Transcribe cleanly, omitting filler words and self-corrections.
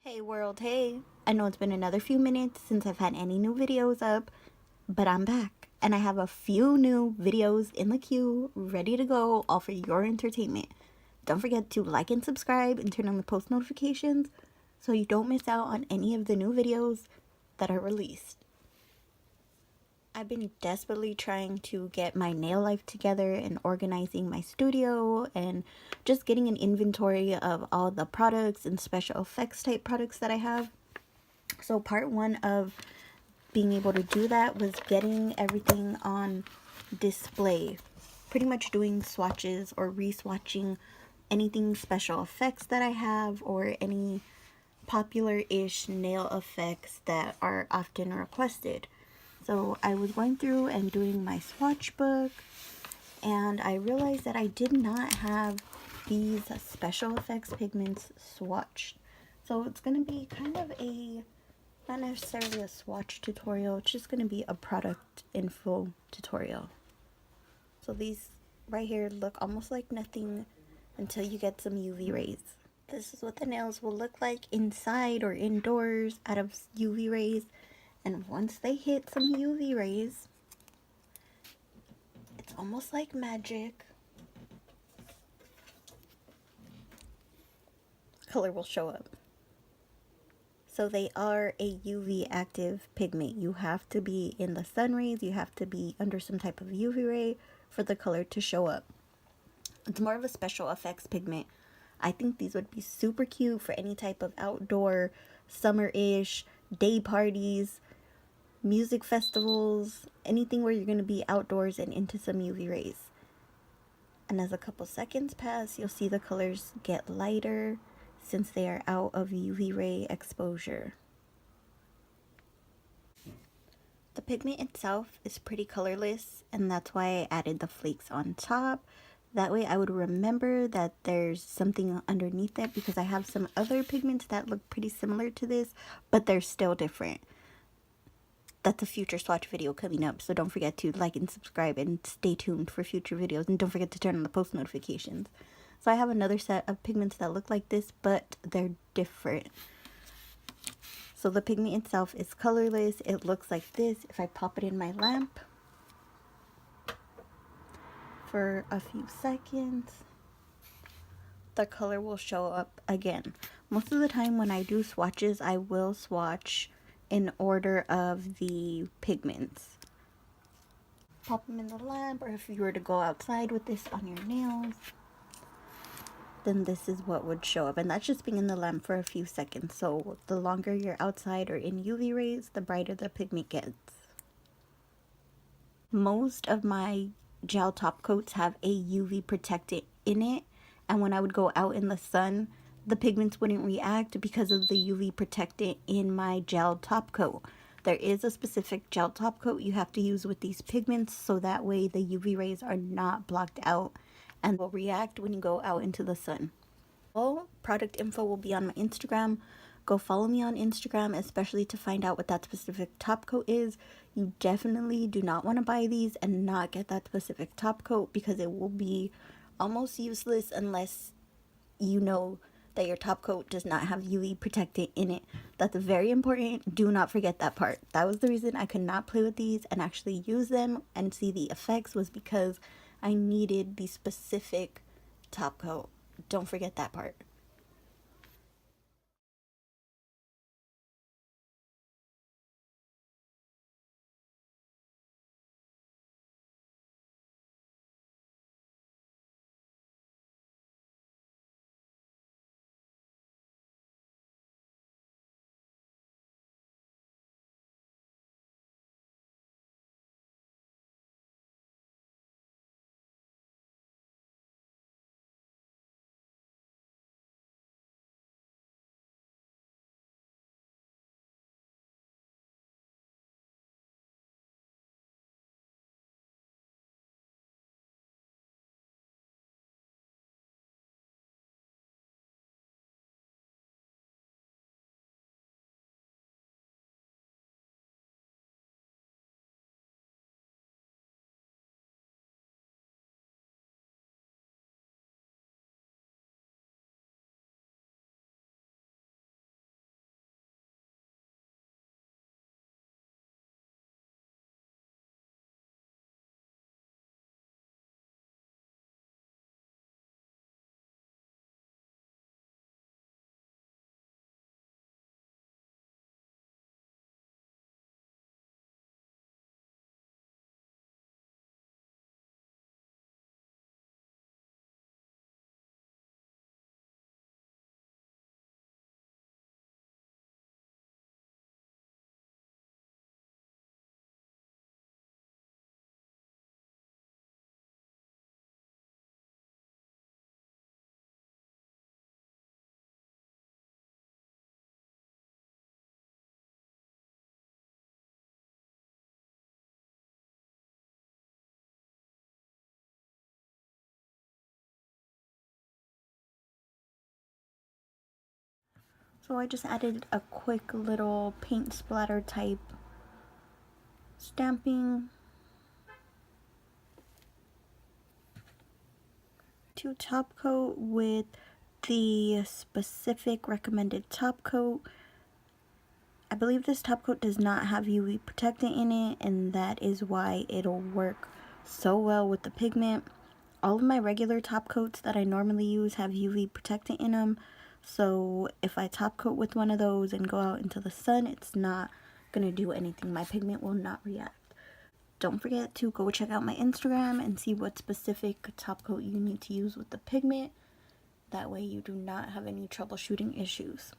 Hey world, hey. I know it's been another few minutes since I've had any new videos up, but I'm back and I have a few new videos in the queue ready to go, all for your entertainment. Don't forget to like and subscribe and turn on the post notifications so you don't miss out on any of the new videos that are released. I've been desperately trying to get my nail life together and organizing my studio and just getting an inventory of all the products and special effects type products that I have. So part one of being able to do that was getting everything on display. Pretty much doing swatches or re-swatching anything special effects that I have or any popular-ish nail effects that are often requested. So I was going through and doing my swatch book, and I realized that I did not have these special effects pigments swatched. So it's going to be kind of not necessarily a swatch tutorial, it's just going to be a product info tutorial. So these right here look almost like nothing until you get some UV rays. This is what the nails will look like inside or indoors out of UV rays. And once they hit some UV rays, it's almost like magic. Color will show up. So they are a UV active pigment. You have to be in the sun rays, you have to be under some type of UV ray for the color to show up. It's more of a special effects pigment. I think these would be super cute for any type of outdoor, summer-ish, day parties, music festivals, anything where you're going to be outdoors and into some UV rays. And as a couple seconds pass, you'll see the colors get lighter since they are out of UV ray exposure. The pigment itself is pretty colorless, and that's why I added the flakes on top. That way I would remember that there's something underneath it, because I have some other pigments that look pretty similar to this, but they're still different. That's a future swatch video coming up, so don't forget to like and subscribe and stay tuned for future videos, and don't forget to turn on the post notifications. So I have another set of pigments that look like this, but they're different. So the pigment itself is colorless. It looks like this. If I pop it in my lamp for a few seconds, the color will show up again. Most of the time when I do swatches, I will swatch in order of the pigments. Pop them in the lamp, or if you were to go outside with this on your nails, then this is what would show up. And that's just being in the lamp for a few seconds. So the longer you're outside or in UV rays, the brighter the pigment gets. Most of my gel top coats have a UV protectant in it, and when I would go out in the sun, the pigments wouldn't react because of the UV protectant in my gel top coat. There is a specific gel top coat you have to use with these pigments, so that way the UV rays are not blocked out and will react when you go out into the sun. All product info will be on my Instagram. Go follow me on Instagram, especially to find out what that specific top coat is. You definitely do not want to buy these and not get that specific top coat, because it will be almost useless unless you know that your top coat does not have UV protectant in it. That's very important. Do not forget that part. That was the reason I could not play with these and actually use them and see the effects, was because I needed the specific top coat. Don't forget that part. So I just added a quick little paint splatter type stamping to top coat with the specific recommended top coat. I believe this top coat does not have UV protectant in it, and that is why it'll work so well with the pigment. All of my regular top coats that I normally use have UV protectant in them, so if I top coat with one of those and go out into the sun, it's not gonna do anything. My pigment will not react. Don't forget to go check out my Instagram and see what specific top coat you need to use with the pigment. That way you do not have any troubleshooting issues.